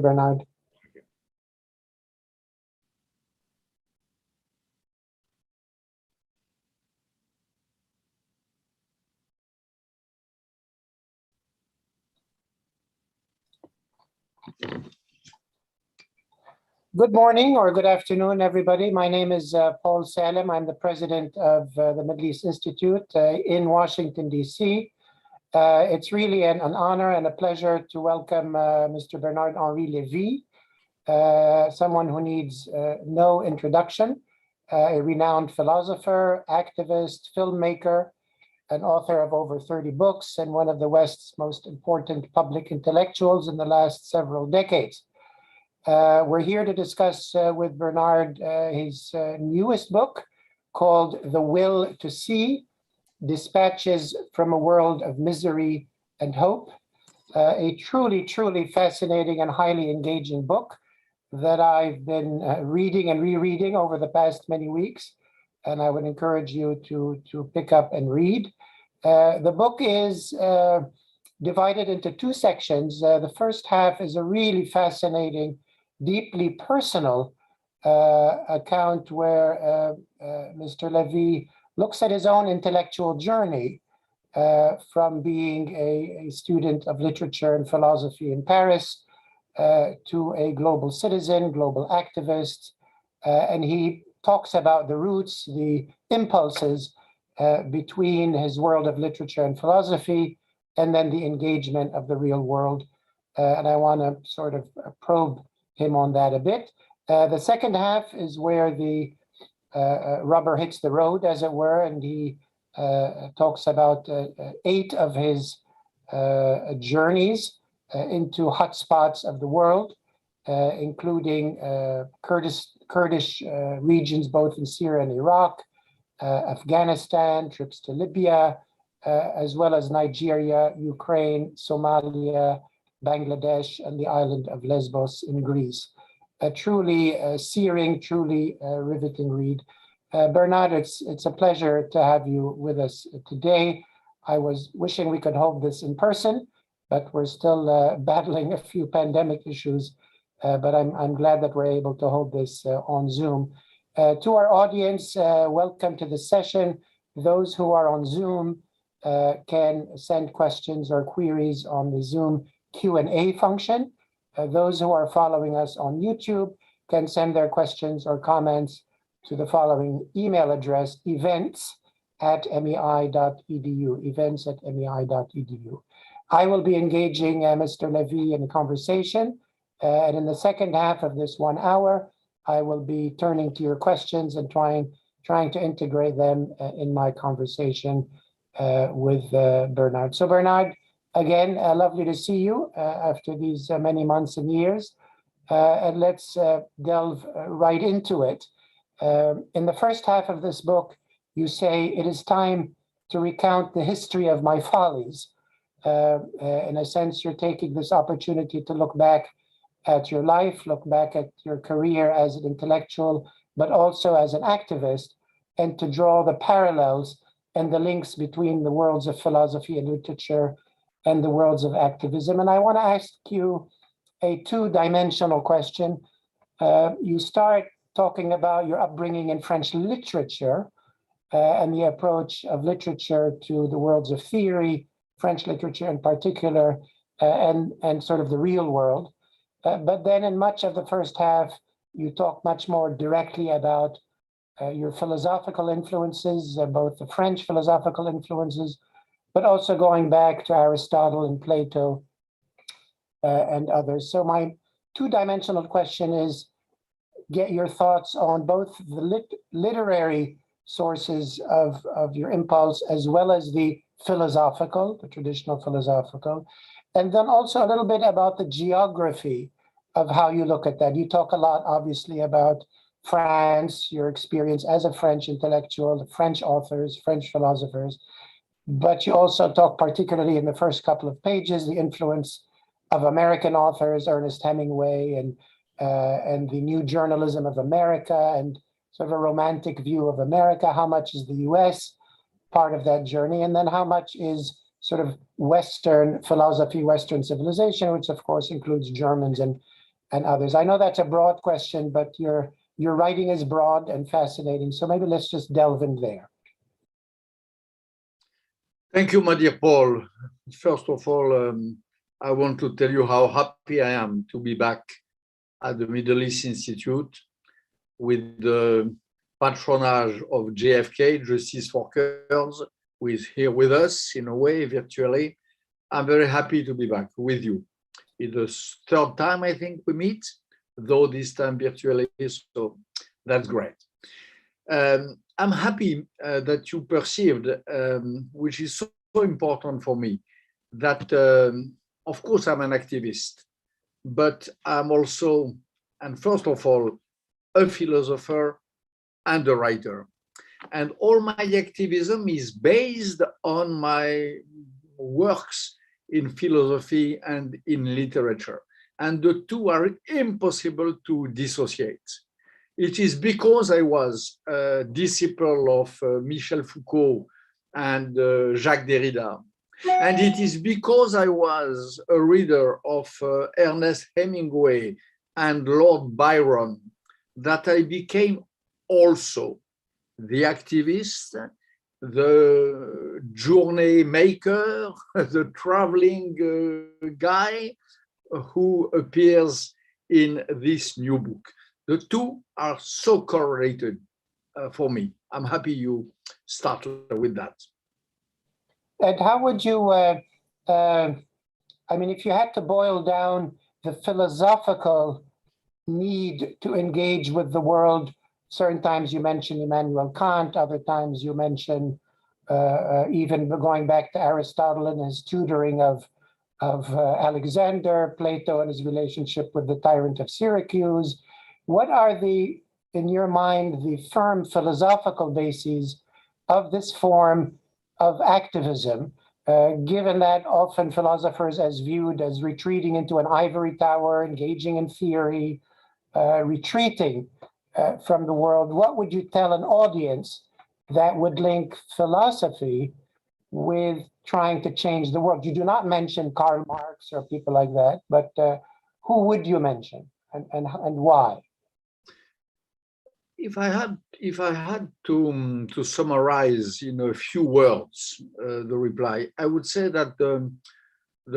Bernard. Good morning or good afternoon, everybody. My name is Paul Salem. I'm the president of the Middle East Institute in Washington, D.C. It's really an honor and a pleasure to welcome Mr. Bernard-Henri Lévy, someone who needs no introduction, a renowned philosopher, activist, filmmaker, an author of over 30 books, and one of the West's most important public intellectuals in the last several decades. We're here to discuss with Bernard his newest book called The Will to See, Dispatches from a World of Misery and Hope, a truly, truly fascinating and highly engaging book that I've been reading and rereading over the past many weeks, and I would encourage you to pick up and read. The book is divided into two sections. The first half is a really fascinating, deeply personal account where Mr. Lévy looks at his own intellectual journey from being a student of literature and philosophy in Paris to a global citizen, global activist, and he talks about the roots, the impulses between his world of literature and philosophy, and then the engagement of the real world. And I want to sort of probe him on that a bit. The second half is where the rubber hits the road, as it were, and he talks about 8 of his journeys into hotspots of the world, including Kurdish regions, both in Syria and Iraq, Afghanistan, trips to Libya, as well as Nigeria, Ukraine, Somalia, Bangladesh, and the island of Lesbos in Greece. A truly searing, truly riveting read. Bernard, it's a pleasure to have you with us today. I was wishing we could hold this in person, but we're still battling a few pandemic issues. But I'm glad that we're able to hold this on Zoom. To our audience, welcome to the session. Those who are on Zoom can send questions or queries on the Zoom Q&A function. Those who are following us on YouTube can send their questions or comments to the following email address, events@mei.edu, events@mei.edu. I will be engaging Mr. Lévy in conversation, and in the second half of this 1 hour, I will be turning to your questions and trying to integrate them in my conversation with Bernard. So Bernard, again, lovely to see you after these many months and years. And let's delve right into it. In the first half of this book, you say, it is time to recount the history of my follies. In a sense, you're taking this opportunity to look back at your life, look back at your career as an intellectual, but also as an activist, and to draw the parallels and the links between the worlds of philosophy and literature and the worlds of activism. And I want to ask you a two-dimensional question. You start talking about your upbringing in French literature and the approach of literature to the worlds of theory, French literature in particular, and sort of the real world. But then in much of the first half, you talk much more directly about your philosophical influences, both the French philosophical influences, but also going back to Aristotle and Plato and others. So my two-dimensional question is, get your thoughts on both the literary sources of your impulse, as well as the philosophical, the traditional philosophical, and then also a little bit about the geography of how you look at that. You talk a lot, obviously, about France, your experience as a French intellectual, the French authors, French philosophers, but you also talk, particularly in the first couple of pages, the influence of American authors, Ernest Hemingway, and the new journalism of America, and sort of a romantic view of America. How much is the US part of that journey? And then how much is sort of Western philosophy, Western civilization, which of course includes Germans and and others? I know that's a broad question, but your writing is broad and fascinating. So maybe let's just delve in there. Thank you, my dear Paul. First of all, I want to tell you how happy I am to be back at the Middle East Institute with the patronage of JFK, Justice for Kurds, who is here with us in a way, virtually. I'm very happy to be back with you. It's the third time I think we meet, though this time virtually, so that's great. I'm happy that you perceived, which is so important for me, that of course I'm an activist, but I'm also, and first of all, a philosopher and a writer. And all my activism is based on my works in philosophy and in literature. And the two are impossible to dissociate. It is because I was a disciple of Michel Foucault and Jacques Derrida. And it is because I was a reader of Ernest Hemingway and Lord Byron that I became also the activist, the journey maker, the traveling guy who appears in this new book. The two are so correlated for me. I'm happy you start with that. And how would you, I mean, if you had to boil down the philosophical need to engage with the world, certain times you mention Immanuel Kant, other times you mention even going back to Aristotle and his tutoring of Alexander, Plato and his relationship with the tyrant of Syracuse. What are the, in your mind, the firm philosophical bases of this form of activism, given that often philosophers as viewed as retreating into an ivory tower, engaging in theory, retreating from the world? What would you tell an audience that would link philosophy with trying to change the world? You do not mention Karl Marx or people like that, but who would you mention and why? If I had to summarize in a few words the reply, I would say that the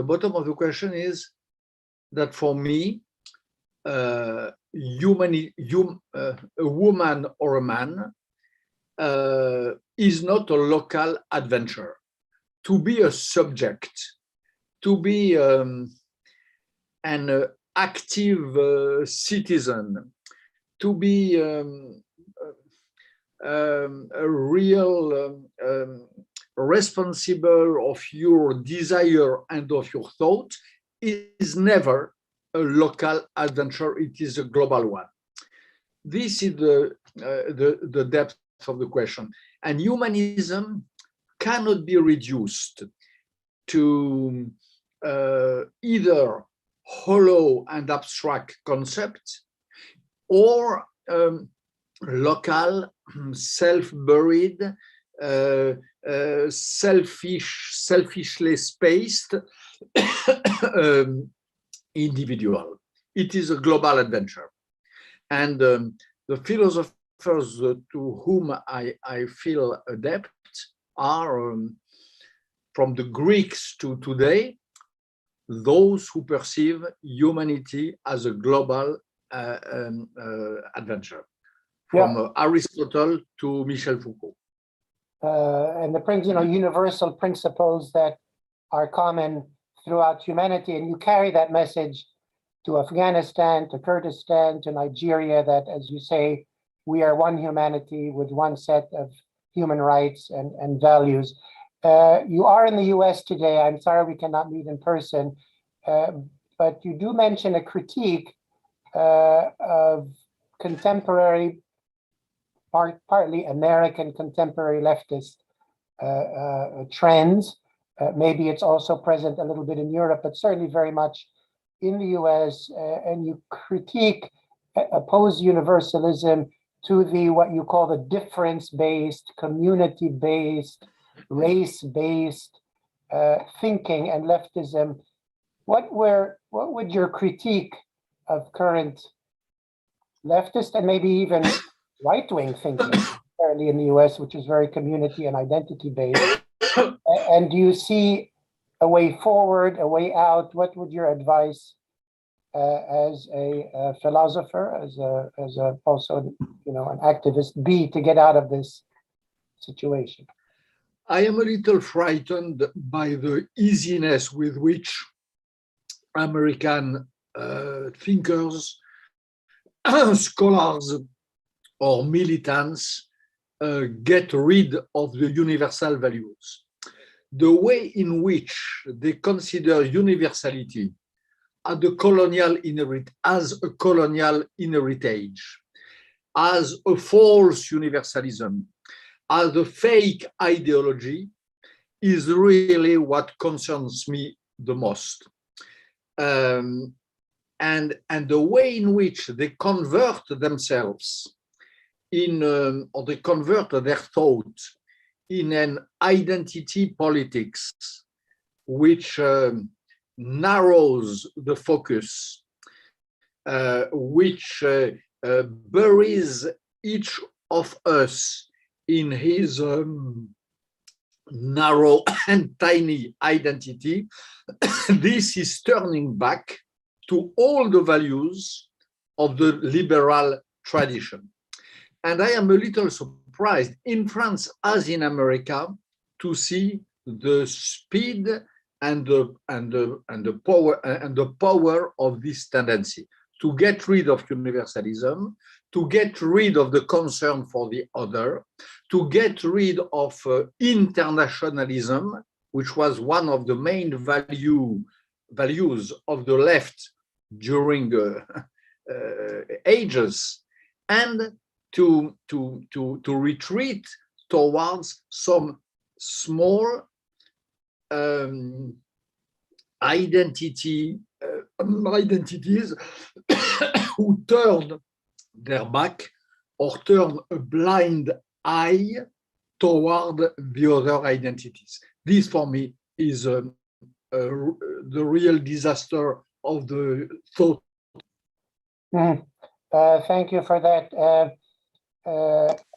bottom of the question is that for me, a woman or a man is not a local adventure. To be a subject, to be an active citizen, to be a real responsible of your desire and of your thought is never a local adventure, it is a global one. This is the depth of the question. And humanism cannot be reduced to either hollow and abstract concepts or local, self-buried, selfishly spaced individual. It is a global adventure. And the philosophers to whom I feel adept are, from the Greeks to today, those who perceive humanity as a global adventure, from Aristotle to Michel Foucault. And the universal principles that are common throughout humanity, and you carry that message to Afghanistan, to Kurdistan, to Nigeria, that, as you say, we are one humanity with one set of human rights and values. You are in the US today. I'm sorry we cannot meet in person, but you do mention a critique of contemporary, partly American contemporary leftist trends. Maybe it's also present a little bit in Europe, but certainly very much in the US. And you critique, oppose universalism to the what you call the difference-based, community-based, race-based thinking and leftism. What would your critique of current leftist and maybe even right-wing thinking, apparently in the US, which is very community and identity-based. And do you see a way forward, a way out? What would your advice as a philosopher, as a also an activist be to get out of this situation? I am a little frightened by the easiness with which American thinkers, scholars, or militants get rid of the universal values. The way in which they consider universality as a colonial heritage, as a false universalism, as a fake ideology, is really what concerns me the most. And the way in which they convert themselves or they convert their thought in an identity politics which narrows the focus, which buries each of us in his narrow and tiny identity. This is turning back to all the values of the liberal tradition. And I am a little surprised in France as in America to see the speed and the power of this tendency to get rid of universalism, to get rid of the concern for the other, to get rid of internationalism, which was one of the main values of the left during ages, and to retreat towards some small identities who turn their back or turn a blind eye toward the other identities. This, for me, is the real disaster of the thought. Thank you for that.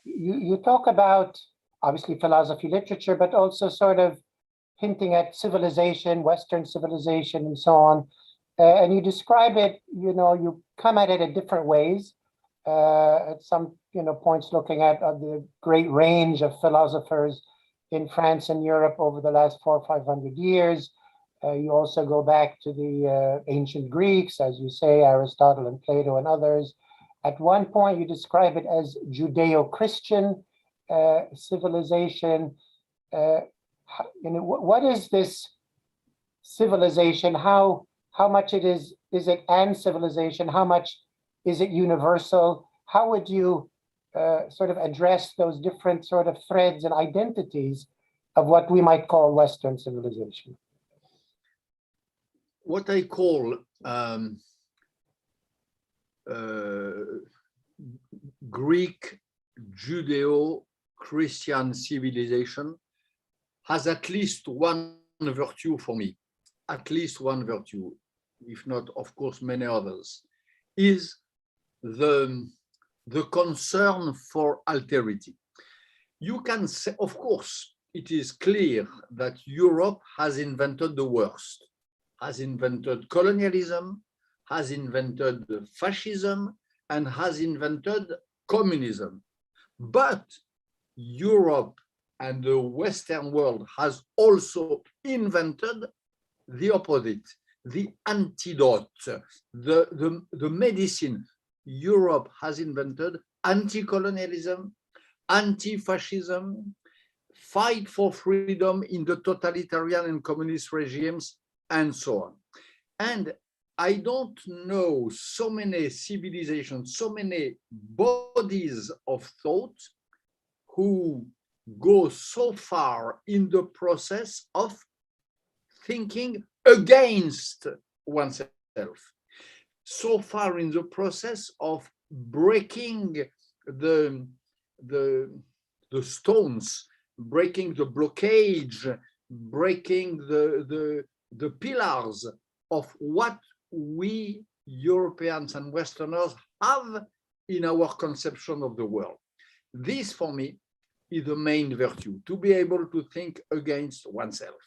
You talk about, obviously, philosophy, literature, but also sort of hinting at civilization, Western civilization, and so on. And you describe it, you come at it in different ways. At some points, looking at the great range of philosophers in France and Europe over the last 400 or 500 years. You also go back to the ancient Greeks, as you say, Aristotle and Plato and others. At one point, you describe it as Judeo-Christian civilization. What is this civilization? How much is it an civilization? How much is it universal? How would you sort of address those different sort of threads and identities of what we might call Western civilization? What I call Greek Judeo-Christian civilization has at least one virtue for me, at least one virtue, if not, of course, many others, is the concern for alterity. You can say, of course, it is clear that Europe has invented the worst, has invented colonialism, has invented fascism, and has invented communism. But Europe and the Western world has also invented the opposite, the antidote, the medicine. Europe has invented anti-colonialism, anti-fascism, fight for freedom in the totalitarian and communist regimes, and so on. And I don't know so many civilizations, so many bodies of thought who go so far in the process of thinking against oneself, so far in the process of breaking the stones, breaking the blockage, breaking the pillars of what we Europeans and Westerners have in our conception of the world. This, for me, is the main virtue, to be able to think against oneself.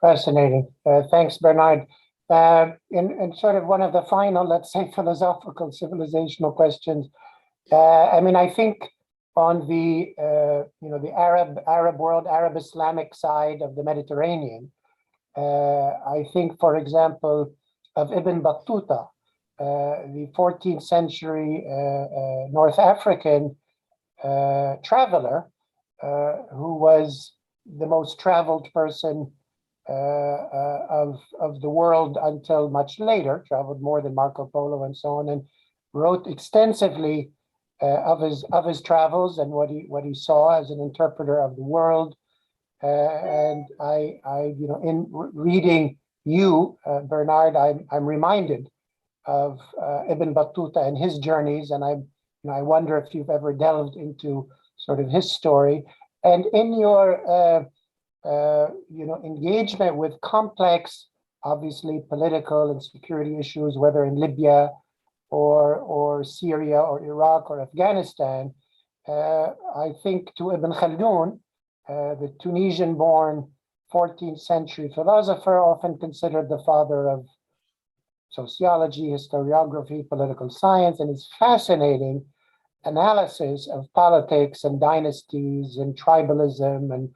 Fascinating. Thanks, Bernard. In sort of one of the final, let's say, philosophical, civilizational questions, I mean, I think on the the Arab world, Arab Islamic side of the Mediterranean, I think, for example, of Ibn Battuta, the 14th century North African traveler, who was the most traveled person of the world until much later, traveled more than Marco Polo and so on, and wrote extensively of his travels and what he saw as an interpreter of the world. And I in reading you, Bernard, I'm reminded of Ibn Battuta and his journeys, and I wonder if you've ever delved into sort of his story. And in your engagement with complex, obviously political and security issues, whether in Libya or Syria or Iraq or Afghanistan, I think to Ibn Khaldun, the Tunisian-born 14th century philosopher, often considered the father of sociology, historiography, political science, and his fascinating analysis of politics and dynasties and tribalism, and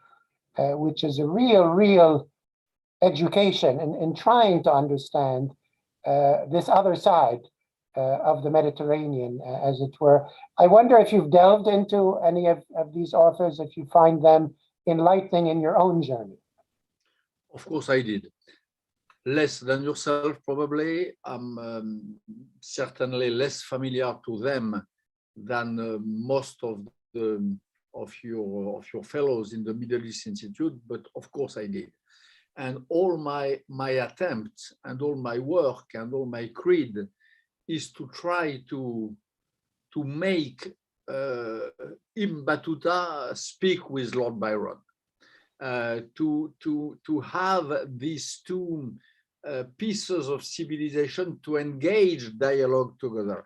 which is a real education in trying to understand this other side of the Mediterranean, as it were. I wonder if you've delved into any of these authors, if you find them enlightening in your own journey. Of course I did. Less than yourself, probably. I'm certainly less familiar to them than most of your fellows in the Middle East Institute, but of course I did. And all my attempts and all my work and all my creed is to try to make Ibn Battuta speak with Lord Byron, to have these two pieces of civilization to engage dialogue together.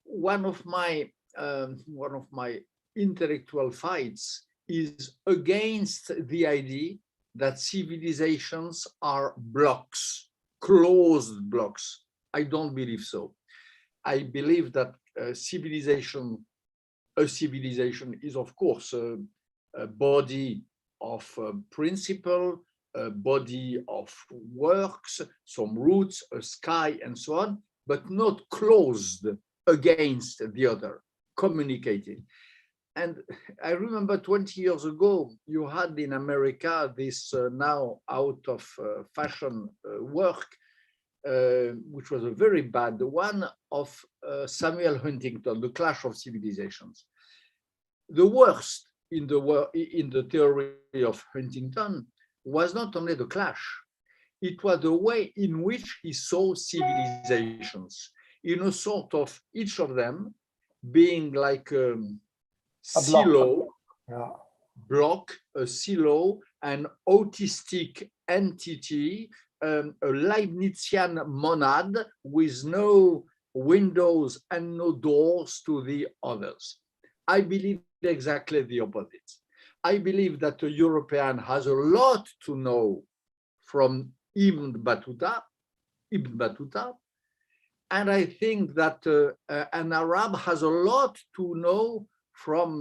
One of my intellectual fights is against the idea that civilizations are blocks, closed blocks. I don't believe so. I believe that a civilization is, of course, a body of principle, a body of works, some roots, a sky, and so on, but not closed against the other, communicating. And I remember 20 years ago, you had in America this now out of fashion work, which was a very bad one, of Samuel Huntington, The Clash of Civilizations. The worst in the theory of Huntington was not only the clash, it was the way in which he saw civilizations, in a sort of each of them being like a silo, block, a silo, an autistic entity, a Leibnizian monad with no windows and no doors to the others. I believe exactly the opposite. I believe that a European has a lot to know from Ibn Battuta, and I think that an Arab has a lot to know from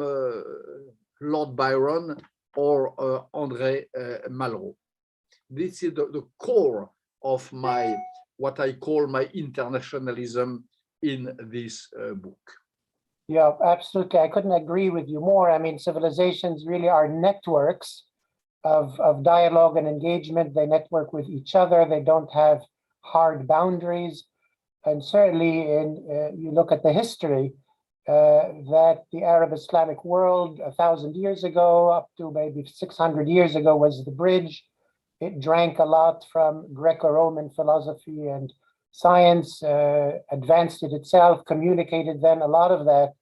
Lord Byron or André Malraux. This is the core of what I call my internationalism in this book. Yeah, absolutely. I couldn't agree with you more. I mean, civilizations really are networks of dialogue and engagement. They network with each other. They don't have hard boundaries. And certainly, you look at the history, that the Arab Islamic world 1,000 years ago, up to maybe 600 years ago, was the bridge. It drank a lot from Greco-Roman philosophy and science, advanced it itself, communicated then a lot of that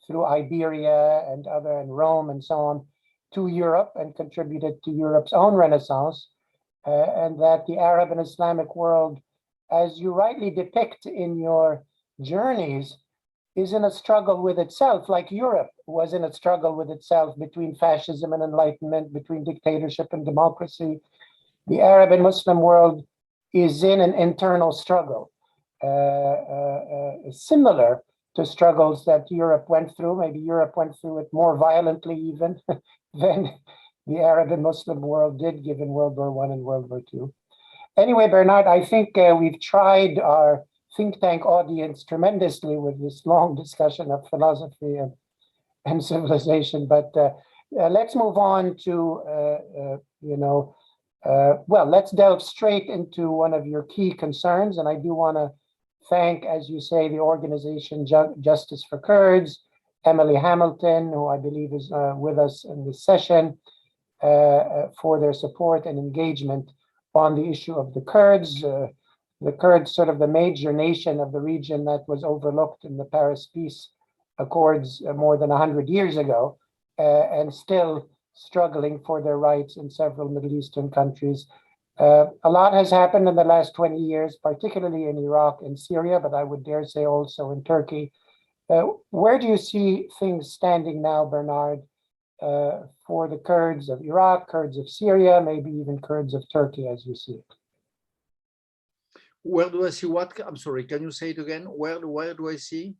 through Iberia and Rome and so on to Europe, and contributed to Europe's own Renaissance, and that the Arab and Islamic world as you rightly depict in your journeys, is in a struggle with itself, like Europe was in a struggle with itself between fascism and enlightenment, between dictatorship and democracy. The Arab and Muslim world is in an internal struggle, similar to struggles that Europe went through. Maybe Europe went through it more violently even than the Arab and Muslim world did, given World War I and World War II. Anyway, Bernard, I think we've tried our think tank audience tremendously with this long discussion of philosophy and civilization. But let's move on to, well, let's delve straight into one of your key concerns. And I do want to thank, as you say, the organization Justice for Kurds, Emily Hamilton, who I believe is with us in this session, for their support and engagement on the issue of the Kurds. The Kurds, sort of the major nation of the region that was overlooked in the Paris Peace Accords more than 100 years ago, and still struggling for their rights in several Middle Eastern countries. A lot has happened in the last 20 years, particularly in Iraq and Syria, but I would dare say also in Turkey. Where do you see things standing now, Bernard, for the Kurds of Iraq, Kurds of Syria, maybe even Kurds of Turkey, as you see it? Where do I see what? I'm sorry, can you say it again? Where do I see?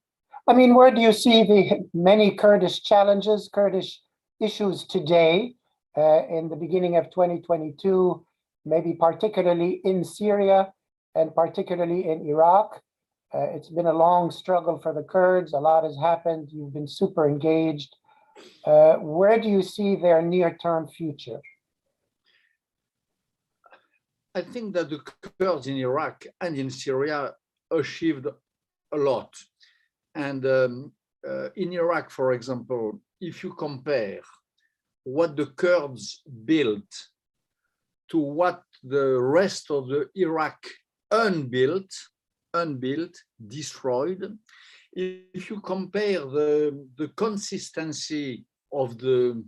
I mean, where do you see the many Kurdish challenges, Kurdish issues today, in the beginning of 2022, maybe particularly in Syria and particularly in Iraq? It's been a long struggle for the Kurds. A lot has happened. You've been super engaged. Where do you see their near-term future? I think that the Kurds in Iraq and in Syria achieved a lot. And in Iraq, for example, if you compare what the Kurds built to what the rest of the Iraq unbuilt, destroyed, if you compare the consistency of the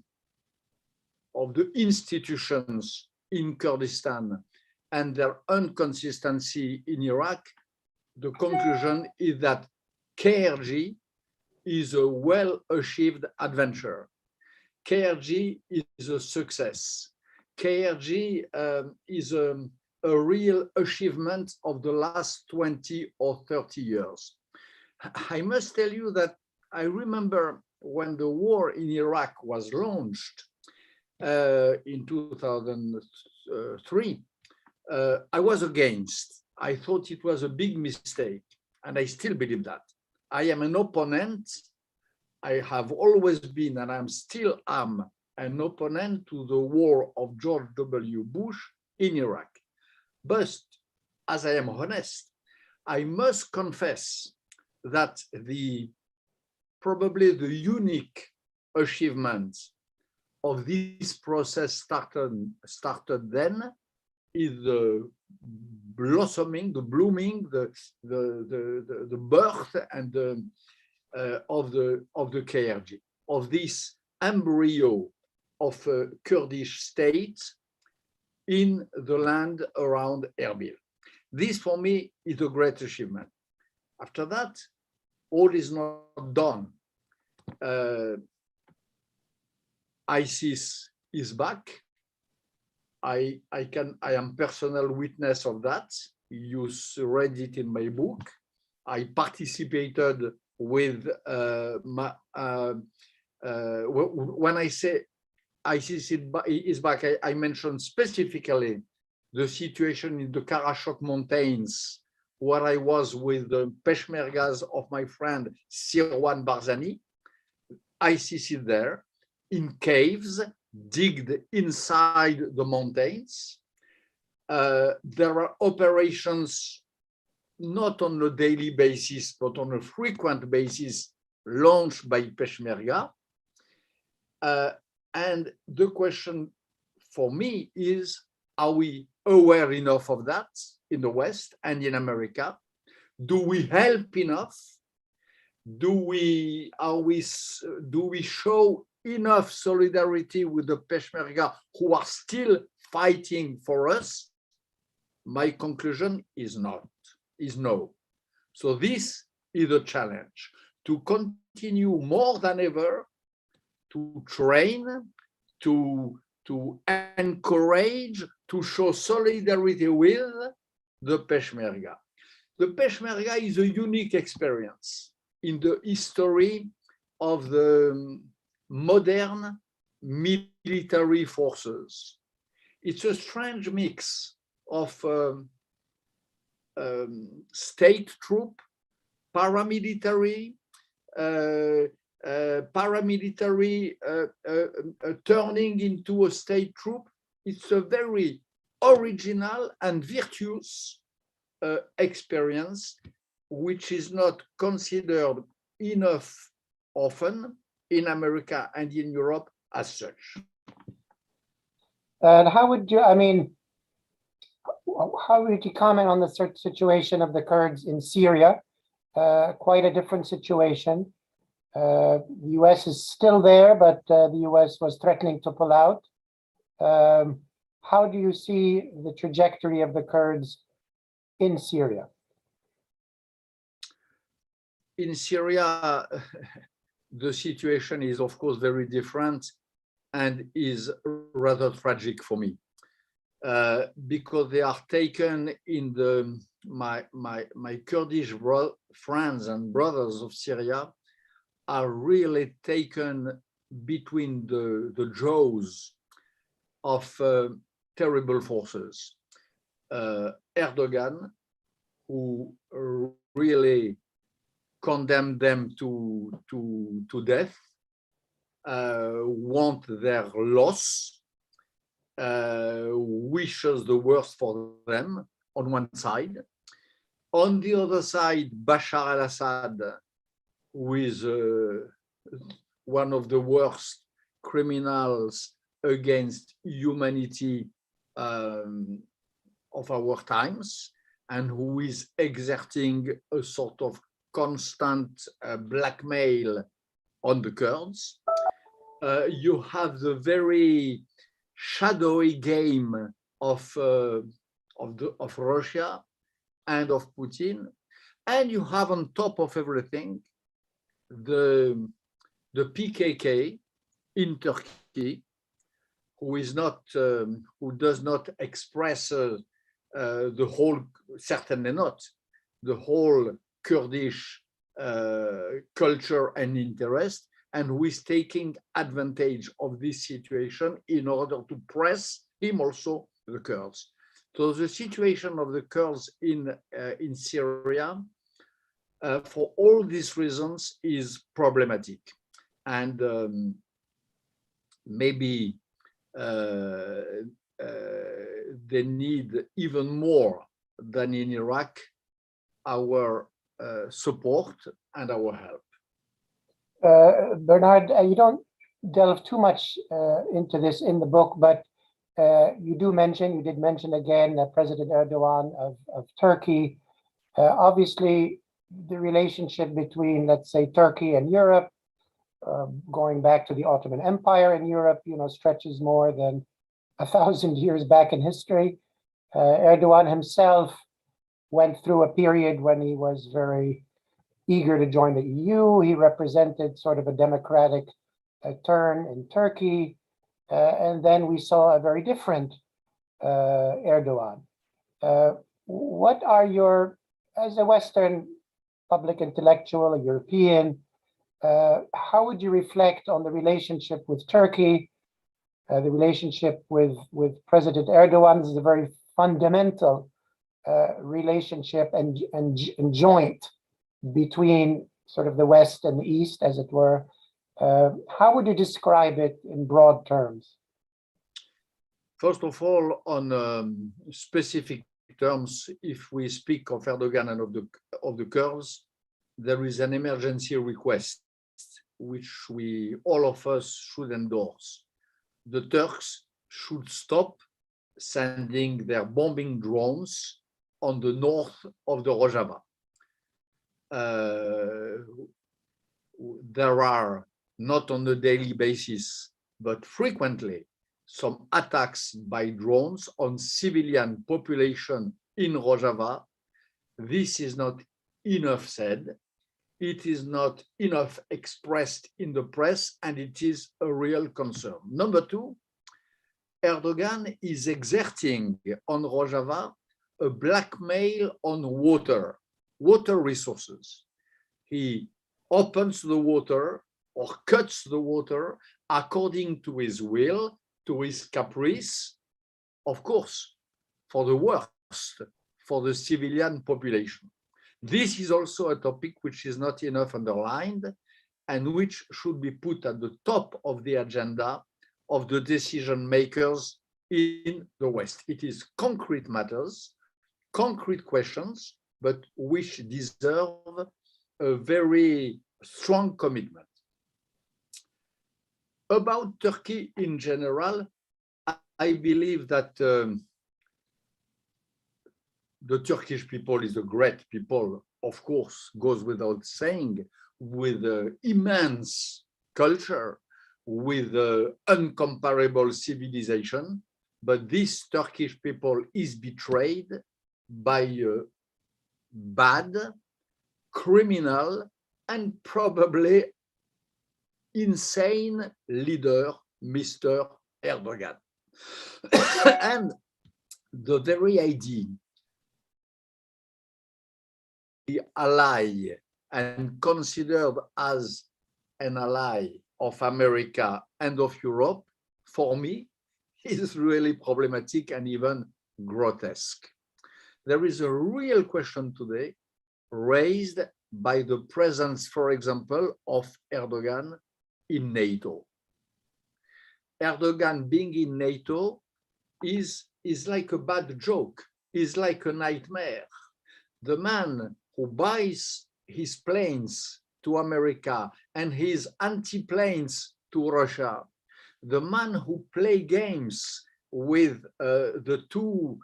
institutions in Kurdistan and their inconsistency in Iraq, the conclusion is that KRG is a well-achieved adventure. KRG is a success. KRG is a real achievement of the last 20 or 30 years. I must tell you that I remember when the war in Iraq was launched in 2003, I was against. I thought it was a big mistake, and I still believe that. I am an opponent. I have always been, and I still am, an opponent to the war of George W. Bush in Iraq. But as I am honest, I must confess that probably the unique achievement of this process started then is the blossoming, the blooming, the birth and of the KRG, of this embryo of a Kurdish state in the land around Erbil. This for me is a great achievement. After that, all is not done. ISIS is back. I am personal witness of that. You read it in my book. I participated with when I say ISIS is back, I mentioned specifically the situation in the Karachok Mountains, where I was with the Peshmergas of my friend Sirwan Barzani. ISIS is there in caves, digged inside the mountains. There are operations not on a daily basis, but on a frequent basis launched by Peshmerga. And the question for me is, are we aware enough of that in the West and in America? Do we help enough? Do we show enough solidarity with the Peshmerga who are still fighting for us? My conclusion is not. is no. So this is a challenge, to continue more than ever to train, to encourage, to show solidarity with the Peshmerga. The Peshmerga is a unique experience in the history of the modern military forces. It's a strange mix of state troop, paramilitary, turning into a state troop. It's a very original and virtuous experience, which is not considered enough often in America and in Europe as such. And how would you, I mean, how would you comment on the situation of the Kurds in Syria? Quite a different situation. The US is still there, but the US was threatening to pull out. How do you see the trajectory of the Kurds in Syria? In Syria, the situation is, of course, very different and is rather tragic for me, because they are taken in the my Kurdish friends and brothers of Syria are really taken between the jaws of terrible forces. Erdogan, who really condemned them to death, want their loss, wishes the worst for them on one side. On the other side, Bashar al-Assad, who is one of the worst criminals against humanity of our times, and who is exerting a sort of constant blackmail on the Kurds. You have the very shadowy game of Russia and of Putin, and you have on top of everything the PKK in Turkey, who is not who does not express the whole, certainly not the whole Kurdish culture and interest, and who is taking advantage of this situation in order to press him also the Kurds. So the situation of the Kurds in Syria, for all these reasons, is problematic, and maybe they need even more than in Iraq our support and our help. Bernard, you don't delve too much into this in the book, but you did mention again President Erdogan of Turkey. Obviously, the relationship between, let's say, Turkey and Europe, going back to the Ottoman Empire in Europe, stretches more than 1,000 years back in history. Erdogan himself went through a period when he was very eager to join the EU. He represented sort of a democratic turn in Turkey. And then we saw a very different Erdogan. What are your, as a Western public intellectual, a European, how would you reflect on the relationship with Turkey, the relationship with President Erdogan? This is a very fundamental relationship and joint between sort of the West and the East, as it were. How would you describe it in broad terms? First of all, on specific terms, if we speak of Erdogan and of the Kurds, there is an emergency request which all of us should endorse. The Turks should stop sending their bombing drones on the north of the Rojava. There are, not on a daily basis, but frequently, some attacks by drones on civilian population in Rojava, This is not enough said. It is not enough expressed in the press, and it is a real concern. Number two, Erdogan is exerting on Rojava a blackmail on water resources. He opens the water or cuts the water according to his will, to his caprice, of course, for the worst, for the civilian population. This is also a topic which is not enough underlined and which should be put at the top of the agenda of the decision makers in the West. It is concrete matters, concrete questions, but which deserve a very strong commitment. About Turkey in general, I believe that the Turkish people is a great people, of course, goes without saying, with immense culture, with uncomparable civilization. But this Turkish people is betrayed by a bad, criminal, and probably insane leader, Mr. Erdogan. And the very idea, the ally and considered as an ally of America and of Europe, for me, is really problematic and even grotesque. There is a real question today raised by the presence, for example, of Erdogan in NATO. Erdogan being in NATO is like a bad joke, is like a nightmare. The man who buys his planes to America and his anti-planes to Russia, the man who play games with the two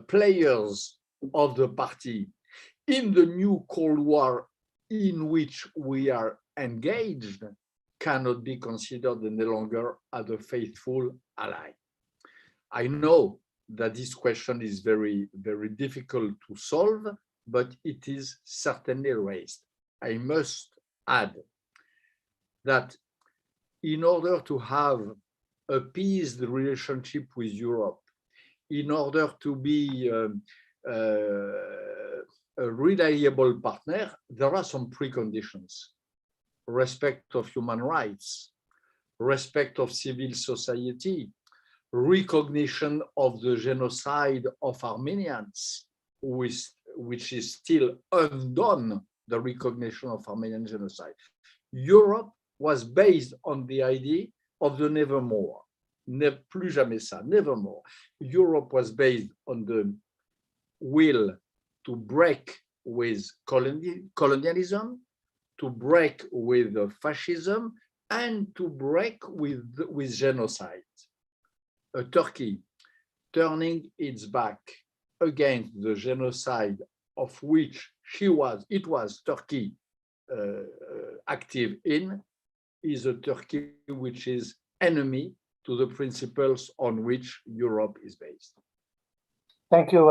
players of the party in the new Cold War in which we are engaged, cannot be considered any longer as a faithful ally. I know that this question is very, very difficult to solve, but it is certainly raised. I must add that in order to have a peaceful relationship with Europe, in order to be a reliable partner, there are some preconditions: respect of human rights, respect of civil society, recognition of the genocide of Armenians, which is still undone, the recognition of Armenian genocide. Europe was based on the idea of the nevermore. Plus jamais ça, nevermore. Europe was based on the will to break with colonialism, to break with fascism, and to break with genocide. Turkey turning its back against the genocide of which it was Turkey active in, is a Turkey which is enemy to the principles on which Europe is based. Thank you,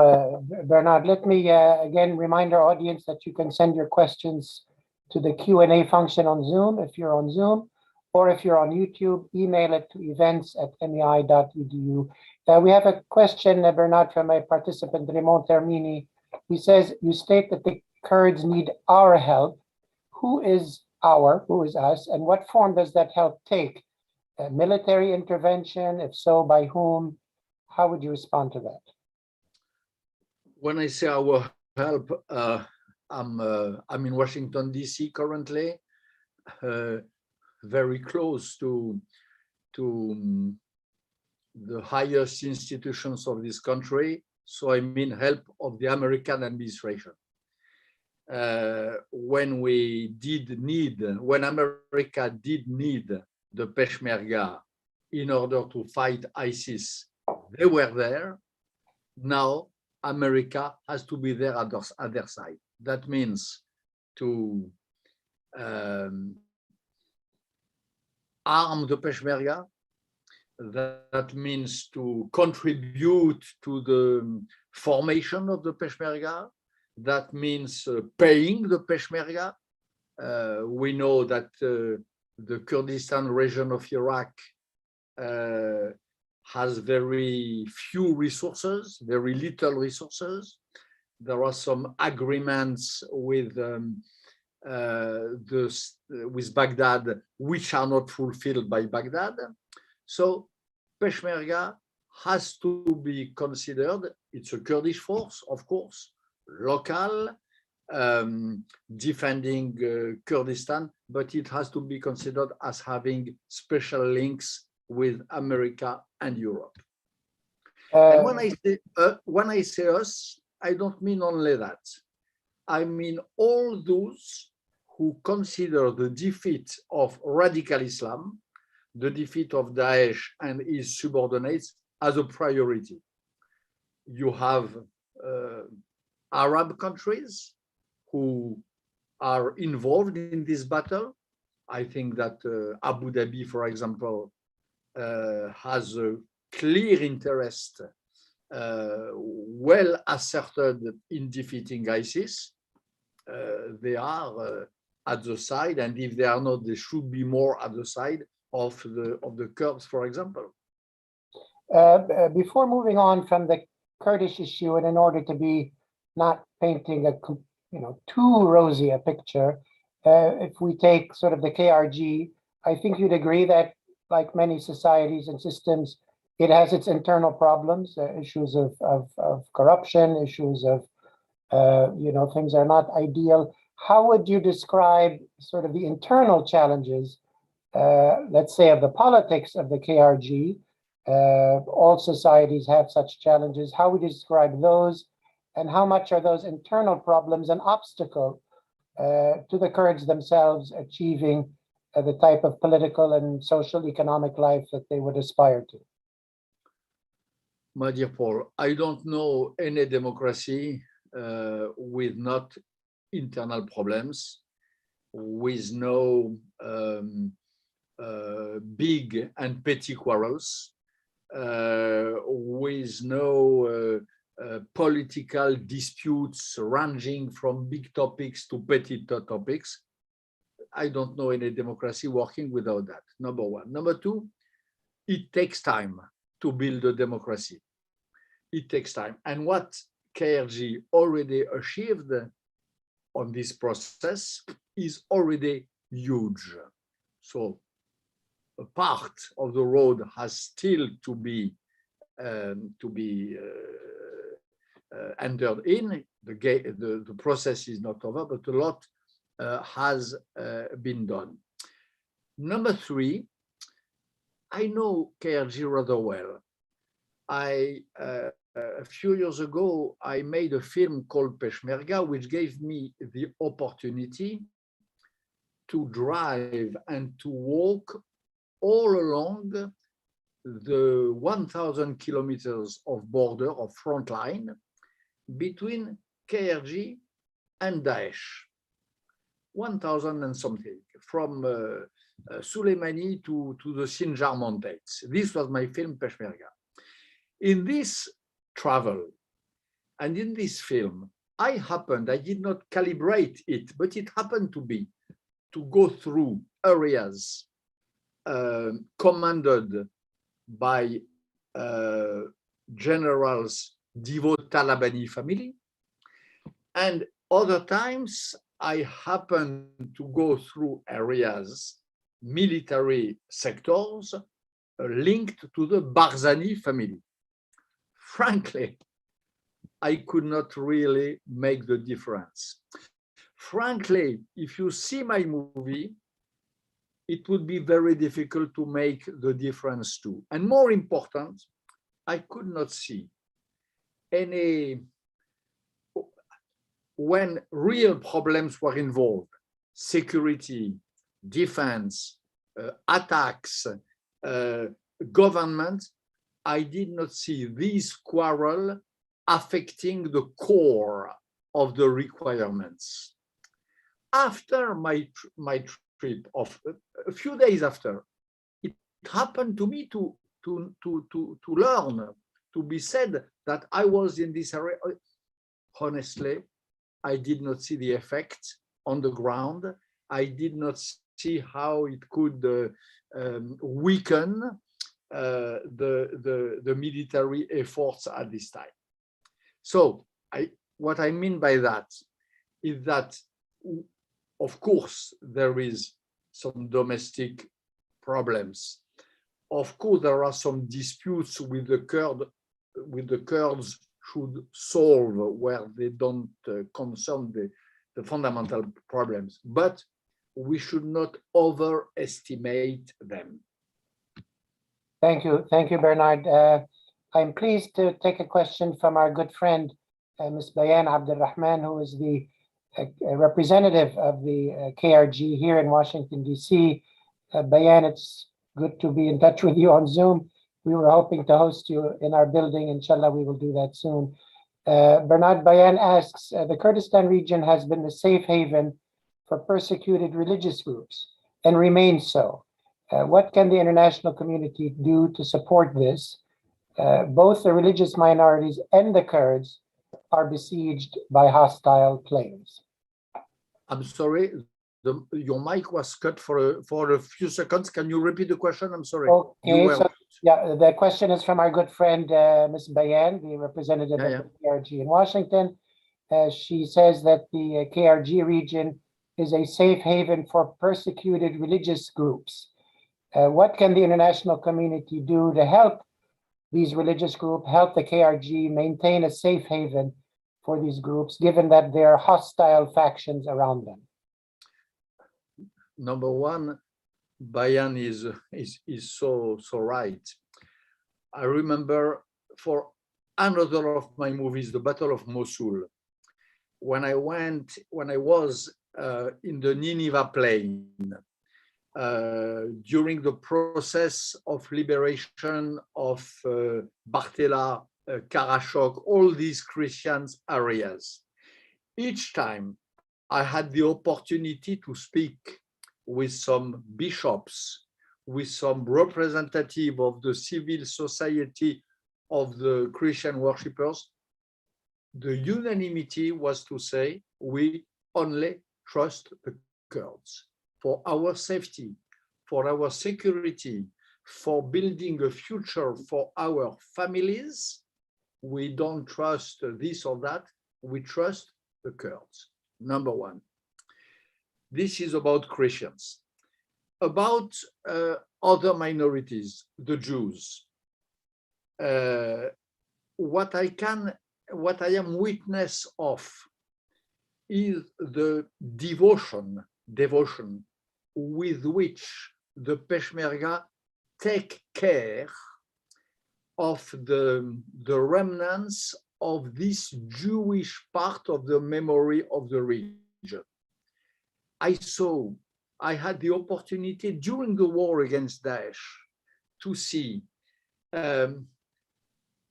Bernard. Let me again remind our audience that you can send your questions to the Q&A function on Zoom if you're on Zoom, or if you're on YouTube, email it to events@mei.edu. We have a question, Bernard, from a participant, Raymond Termini. He says, you state that the Kurds need our help. Who is us, and what form does that help take? Military intervention? If so, by whom? How would you respond to that? When I say our help, I'm in Washington, D.C. currently, very close to the highest institutions of this country. So I mean help of the American administration. When America did need the Peshmerga in order to fight ISIS, they were there. Now America has to be there at their side. That means to arm the Peshmerga. That means to contribute to the formation of the Peshmerga. That means paying the Peshmerga. We know that the Kurdistan region of Iraq has very few resources, very little resources. There are some agreements with Baghdad, which are not fulfilled by Baghdad. So Peshmerga has to be considered. It's a Kurdish force, of course, local, defending Kurdistan, but it has to be considered as having special links with America and Europe. And when I say us, I don't mean only that. I mean all those who consider the defeat of radical Islam, the defeat of Daesh and its subordinates as a priority. You have Arab countries who are involved in this battle. I think that Abu Dhabi, for example, has a clear interest, well asserted in defeating ISIS. They are at the side, and if they are not, they should be more at the side of the Kurds, for example. Before moving on from the Kurdish issue, and in order to be not painting a too rosy a picture, if we take sort of the KRG, I think you'd agree that, like many societies and systems, it has its internal problems, issues of corruption, issues of things are not ideal. How would you describe sort of the internal challenges, let's say, of the politics of the KRG? All societies have such challenges. How would you describe those, and how much are those internal problems an obstacle to the Kurds themselves achieving the type of political and social economic life that they would aspire to? My dear Paul, I don't know any democracy with not internal problems, with no big and petty quarrels, with no political disputes ranging from big topics to petty topics. I don't know any democracy working without that, number one. Number two, it takes time to build a democracy. It takes time. And what KRG already achieved on this process is already huge. So a part of the road has still to be entered in. The process is not over, but a lot has been done. Number three, I know KRG rather well. A few years ago, I made a film called Peshmerga, which gave me the opportunity to drive and to walk all along the 1,000 kilometers of border, of front line, between KRG and Daesh. 1,000 and something, from Soleimani to the Sinjar Mountains. This was my film, Peshmerga. In this travel and in this film, I did not calibrate it, but it happened to go through areas commanded by generals devout Talabani family, and other times I happened to go through areas, military sectors linked to the Barzani family. Frankly, I could not really make the difference. Frankly, if you see my movie, it would be very difficult to make the difference too. And more important, I could not see any, when real problems were involved, security, defense, attacks, government, I did not see this quarrel affecting the core of the requirements. After my trip, of a few days after, it happened to me to learn, to be said that I was in this area. Honestly, I did not see the effect on the ground. I did not see how it could weaken the military efforts at this time. So what I mean by that is that, of course, there is some domestic problems. Of course, there are some disputes with the Kurds should solve where they don't concern the fundamental problems, but we should not overestimate them. Thank you, Bernard. I'm pleased to take a question from our good friend, Ms. Bayan Abdulrahman, who is the representative of the KRG here in Washington, D.C. Bayan, it's good to be in touch with you on Zoom. We were hoping to host you in our building. Inshallah, we will do that soon. Bernard Bayan asks, the Kurdistan region has been the safe haven for persecuted religious groups and remains so. What can the international community do to support this? Both the religious minorities and the Kurds are besieged by hostile planes. I'm sorry, your mic was cut for a few seconds. Can you repeat the question? I'm sorry. Okay, so yeah, the question is from our good friend, Ms. Bayan, the representative of the KRG in Washington. She says that the KRG region is a safe haven for persecuted religious groups. What can the international community do to help these religious groups, help the KRG maintain a safe haven for these groups, given that there are hostile factions around them? Number one, Bayan is so right. I remember for another of my movies, the Battle of Mosul, when I was in the Nineveh plain, during the process of liberation of Bartella, Karachok, all these Christian areas. Each time I had the opportunity to speak with some bishops, with some representative of the civil society of the Christian worshippers, the unanimity was to say, we only trust the Kurds for our safety, for our security, for building a future for our families. We don't trust this or that, we trust the Kurds, number one. This is about Christians. About other minorities, the Jews. What I am witness of is the devotion with which the Peshmerga take care of the remnants of this Jewish part of the memory of the region. I had the opportunity during the war against Daesh to see a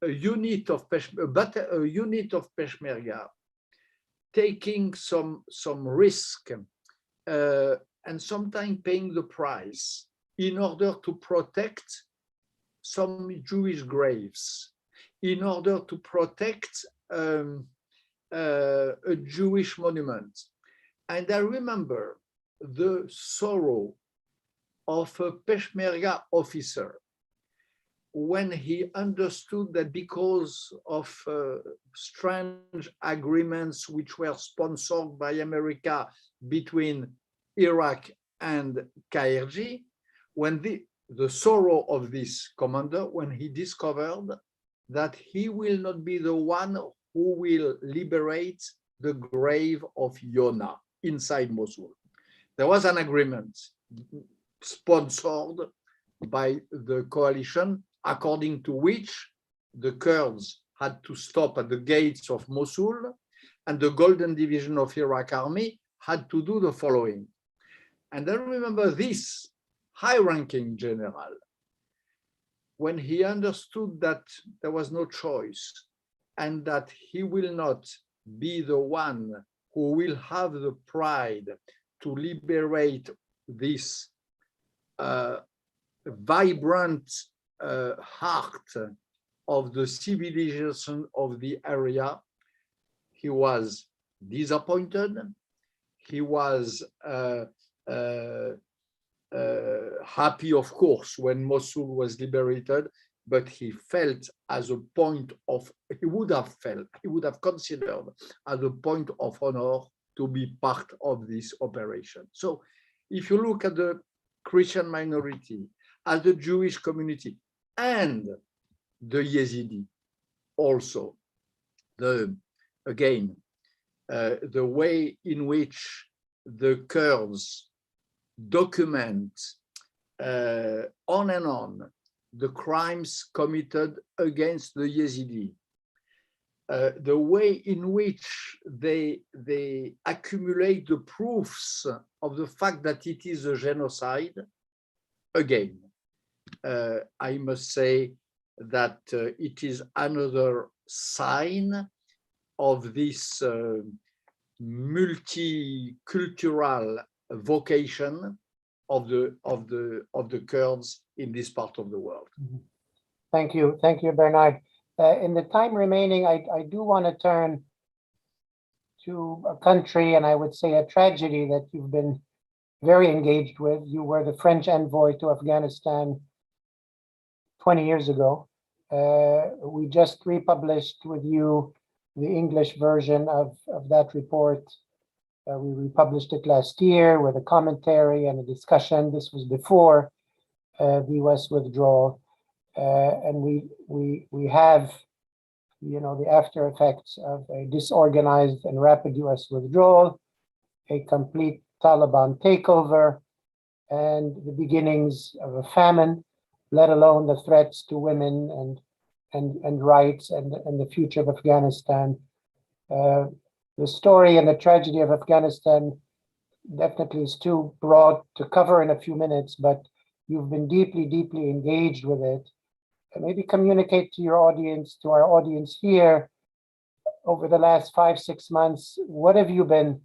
unit of Peshmerga taking some risk and sometimes paying the price in order to protect some Jewish graves, in order to protect a Jewish monument. And I remember the sorrow of a Peshmerga officer when he understood that because of strange agreements which were sponsored by America between Iraq and KRG, when the sorrow of this commander, when he discovered that he will not be the one who will liberate the grave of Yonah inside Mosul. There was an agreement sponsored by the coalition, according to which the Kurds had to stop at the gates of Mosul, and the Golden Division of Iraq Army had to do the following. And I remember this high-ranking general, when he understood that there was no choice and that he will not be the one who will have the pride to liberate this vibrant heart of the civilization of the area, he was disappointed. He was happy, of course, when Mosul was liberated, but he felt as a point of, he would have considered as a point of honor to be part of this operation. So if you look at the Christian minority, at the Jewish community, and the Yazidi also, the way in which the Kurds document on and on the crimes committed against the Yazidi, the way in which they accumulate the proofs of the fact that it is a genocide, again, I must say that it is another sign of this multicultural vocation of the Kurds in this part of the world. Thank you, Bernard. In the time remaining, I do want to turn to a country, and I would say a tragedy that you've been very engaged with. You were the French envoy to Afghanistan 20 years ago. We just republished with you the English version of that report. We republished it last year with a commentary and a discussion. This was before the US withdrawal. And we have, the after effects of a disorganized and rapid US withdrawal, a complete Taliban takeover, and the beginnings of a famine, let alone the threats to women and rights and the future of Afghanistan. The story and the tragedy of Afghanistan definitely is too broad to cover in a few minutes, but you've been deeply, deeply engaged with it. And maybe communicate to your audience, to our audience here, over the last 5-6 months, what have you been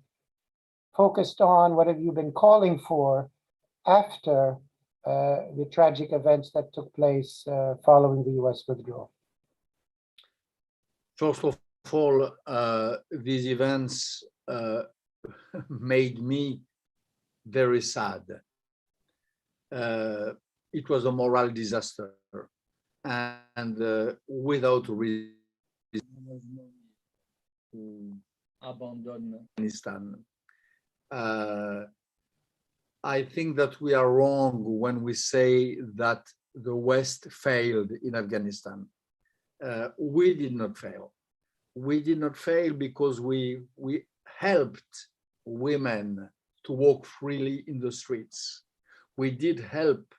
focused on? What have you been calling for after the tragic events that took place following the US withdrawal? First of all, these events made me very sad. It was a moral disaster, and without reason to abandon Afghanistan. I think that we are wrong when we say that the West failed in Afghanistan. We did not fail. We did not fail because we helped women to walk freely in the streets. We did help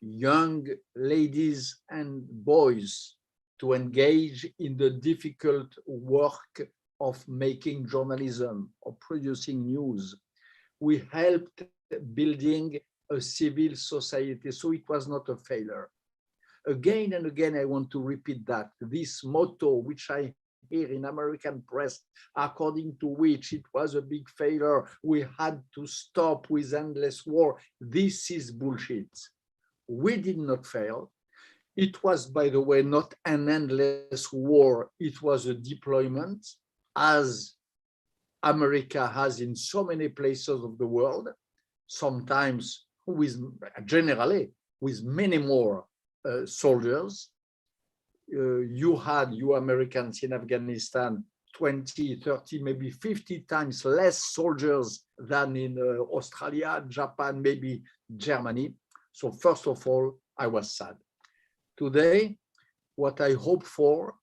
young ladies and boys to engage in the difficult work of making journalism, of producing news. We helped building a civil society, so it was not a failure. Again and again, I want to repeat that. This motto, which I hear in American press, according to which it was a big failure, we had to stop with endless war, this is bullshit. We did not fail. It was, by the way, not an endless war, it was a deployment, as America has in so many places of the world, sometimes generally with many more soldiers. You Americans in Afghanistan, 20, 30, maybe 50 times less soldiers than in Australia, Japan, maybe Germany. So first of all, I was sad. Today, what I hope for,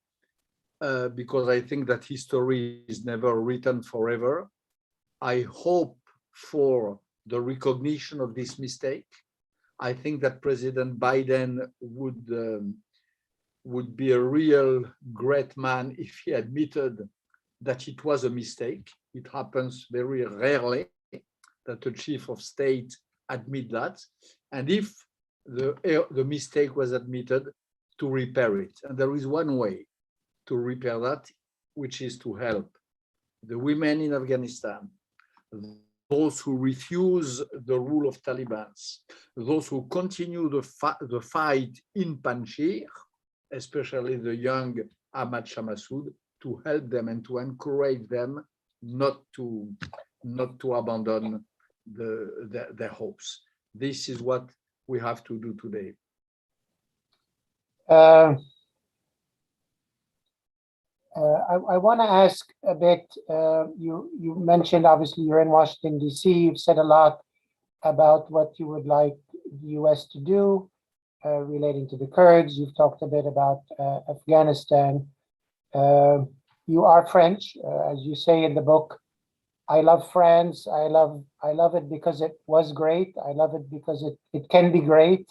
because I think that history is never written forever, I hope for the recognition of this mistake. I think that President Biden would be a real great man if he admitted that it was a mistake. It happens very rarely that a chief of state admit that. And if the mistake was admitted, to repair it. And there is one way to repair that, which is to help the women in Afghanistan, those who refuse the rule of Taliban, those who continue the fight in Panjshir, especially the young Ahmad Shah Massoud, to help them and to encourage them not to abandon their hopes. This is what we have to do today. I want to ask a bit, you mentioned, obviously, you're in Washington, D.C. You've said a lot about what you would like the U.S. to do relating to the Kurds. You've talked a bit about Afghanistan. You are French, as you say in the book. I love France. I love it because it was great. I love it because it can be great.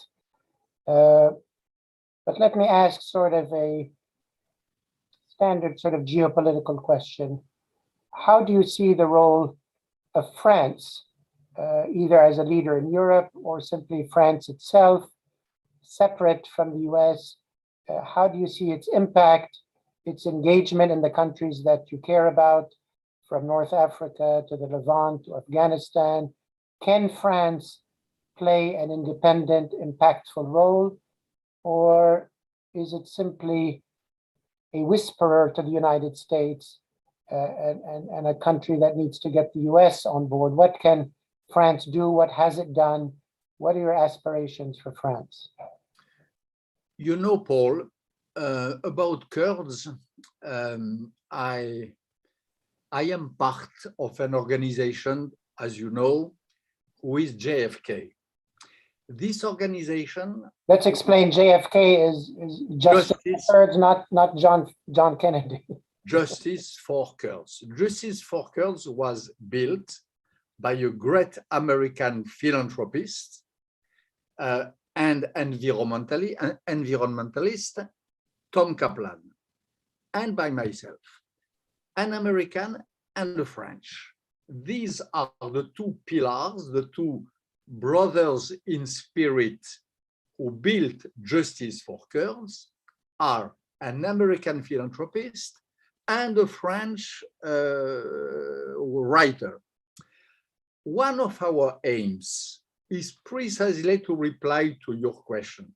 But let me ask sort of a standard sort of geopolitical question. How do you see the role of France, either as a leader in Europe or simply France itself, separate from the US? How do you see its impact, its engagement in the countries that you care about, from North Africa to the Levant to Afghanistan? Can France play an independent, impactful role, or is it simply a whisperer to the United States and a country that needs to get the US on board? What can France do? What has it done? What are your aspirations for France? You know, Paul, about Kurds, I am part of an organization, as you know, with JFK. This organization. Let's explain. JFK is Justice for Kurds, not John Kennedy. Justice for Kurds. Justice for Kurds was built by a great American philanthropist and environmentalist, Tom Kaplan, and by myself, an American and a French. These are the two pillars, the two brothers in spirit who built Justice for Kurds, are an American philanthropist and a French writer. One of our aims is precisely to reply to your question.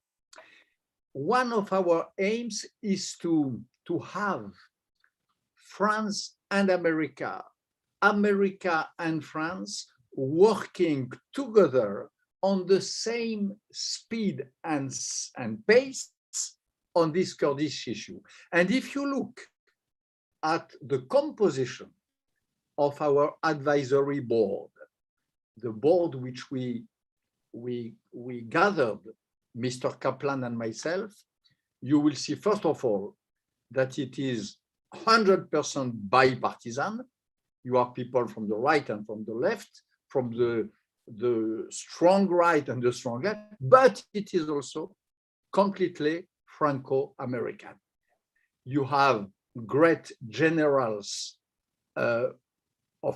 One of our aims is to have France and America, America and France working together on the same speed and pace on this Kurdish issue. And if you look at the composition of our advisory board, the board which we gathered, Mr. Kaplan and myself, you will see, first of all, that it is 100% bipartisan. You have people from the right and from the left, from the strong right and the strong left, but it is also completely Franco-American. You have great generals of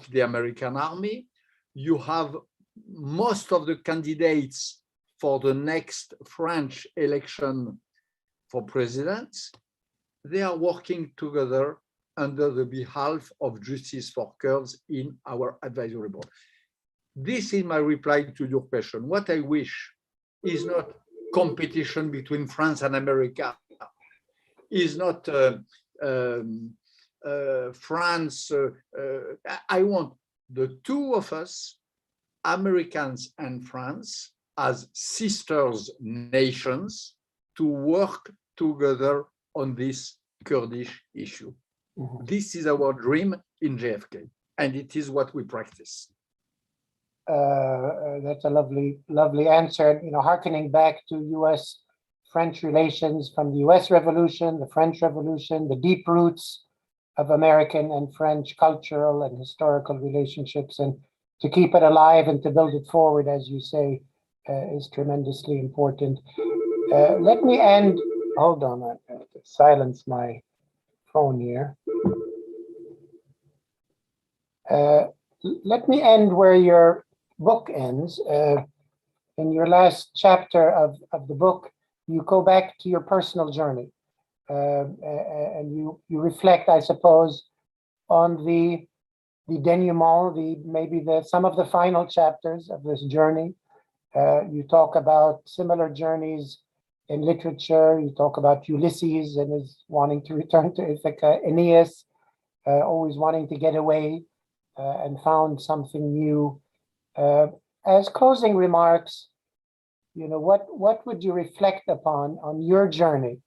the American army. You have most of the candidates for the next French election for president. They are working together under the behalf of Justice for Kurds in our advisory board. This is my reply to your question. What I wish is not competition between France and America, is not France. I want the two of us, Americans and France, as sisters nations, to work together on this Kurdish issue. Mm-hmm. This is our dream in JFK, and it is what we practice. That's a lovely answer. You know, hearkening back to U.S.-French relations from the U.S. Revolution, the French Revolution, the deep roots of American and French cultural and historical relationships, and to keep it alive and to build it forward, as you say, is tremendously important. Let me end. Hold on, I have to silence my phone here. Let me end where your book ends. In your last chapter of the book, you go back to your personal journey, and you reflect, I suppose, on the denouement, maybe some of the final chapters of this journey. You talk about similar journeys in literature. You talk about Ulysses and his wanting to return to Ithaca, Aeneas, always wanting to get away and found something new. As closing remarks, what would you reflect upon on your journey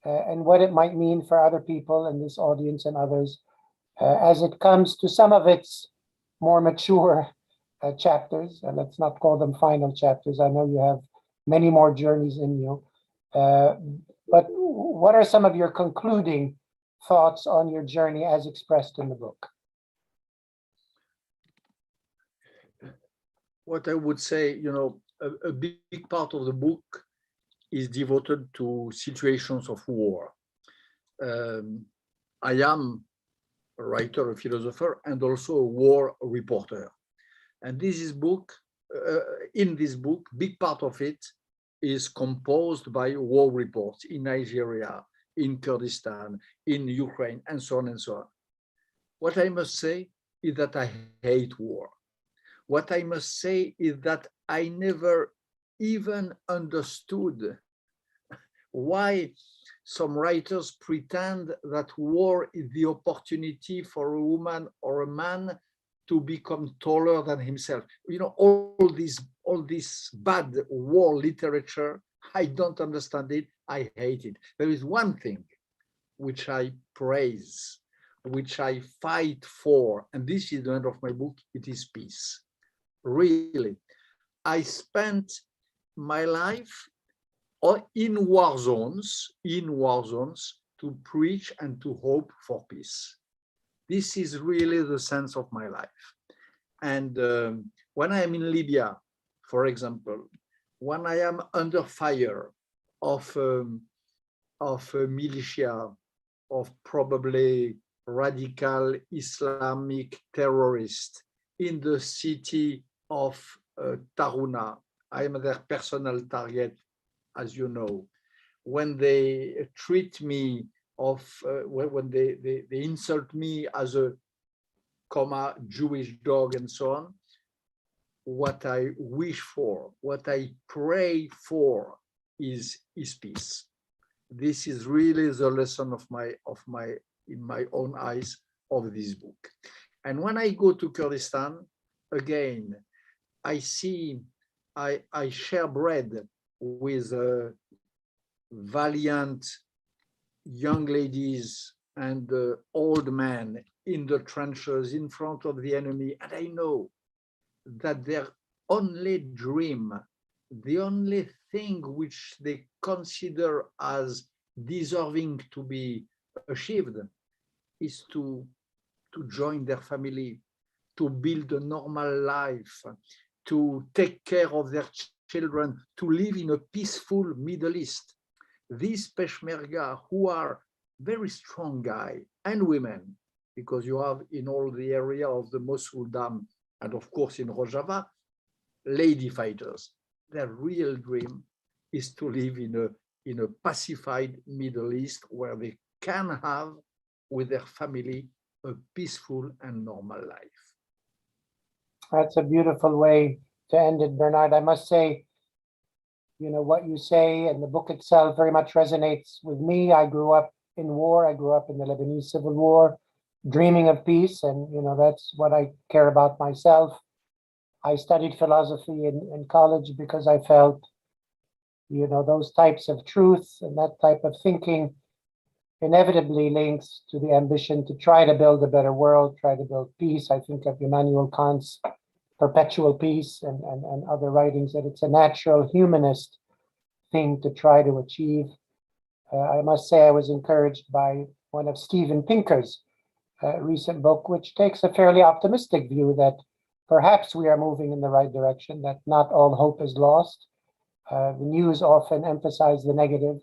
and what it might mean for other people in this audience and others as it comes to some of its more mature chapters? Let's not call them final chapters. I know you have many more journeys in you. But what are some of your concluding thoughts on your journey as expressed in the book? What I would say, a big part of the book is devoted to situations of war. I am a writer, a philosopher, and also a war reporter. And in this book, big part of it is composed by war reports in Nigeria, in Kurdistan, in Ukraine, and so on and so on. What I must say is that I hate war. What I must say is that I never even understood why some writers pretend that war is the opportunity for a woman or a man to become taller than himself. All this bad war literature, I don't understand it. I hate it. There is one thing which I praise, which I fight for, and this is the end of my book, it is peace. Really, I spent my life in war zones to preach and to hope for peace. This is really the sense of my life. And when I am in Libya, for example, when I am under fire of a militia, of probably radical Islamic terrorists in the city of Taruna, I am their personal target, as you know. When they treat me when they insult me as a Jewish dog and so on, what I wish for, what I pray for is peace. This is really the lesson in my own eyes, of this book. And when I go to Kurdistan, again, I share bread with valiant young ladies and old men in the trenches in front of the enemy. And I know that their only dream, the only thing which they consider as deserving to be achieved, is to join their family, to build a normal life, to take care of their children, to live in a peaceful Middle East. These Peshmerga, who are very strong guys and women, because you have in all the area of the Mosul Dam and of course in Rojava, lady fighters. Their real dream is to live in a pacified Middle East where they can have with their family a peaceful and normal life. That's a beautiful way to end it, Bernard. I must say, what you say and the book itself very much resonates with me. I grew up in war. I grew up in the Lebanese Civil War, dreaming of peace. And, that's what I care about myself. I studied philosophy in college because I felt, those types of truth and that type of thinking inevitably links to the ambition to try to build a better world, try to build peace. I think of Immanuel Kant's Perpetual Peace and other writings, that it's a natural humanist thing to try to achieve. I must say I was encouraged by one of Steven Pinker's recent book, which takes a fairly optimistic view that perhaps we are moving in the right direction, that not all hope is lost. The news often emphasize the negative.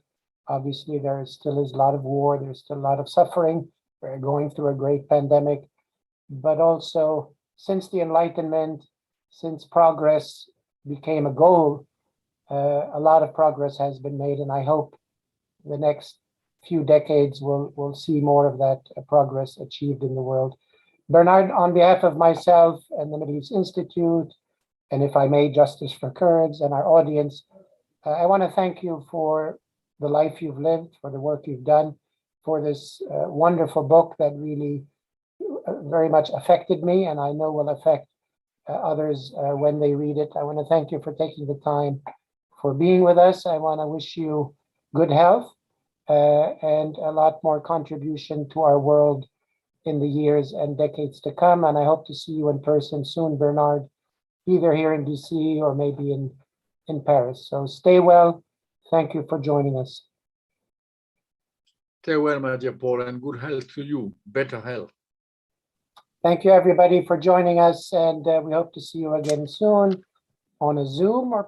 Obviously, there still is a lot of war. There's still a lot of suffering. We're going through a great pandemic. But also, since the Enlightenment, since progress became a goal, a lot of progress has been made. And I hope the next few decades we'll see more of that progress achieved in the world. Bernard, on behalf of myself and the Middle East Institute, and if I may, Justice for Kurds and our audience, I want to thank you for the life you've lived, for the work you've done, for this wonderful book that really very much affected me, and I know will affect others when they read it. I want to thank you for taking the time for being with us. I want to wish you good health and a lot more contribution to our world in the years and decades to come. And I hope to see you in person soon, Bernard, either here in DC or maybe in Paris. So stay well. Thank you for joining us. Stay well, my dear Paul, and good health to you, better health. Thank you, everybody, for joining us, and we hope to see you again soon on a Zoom or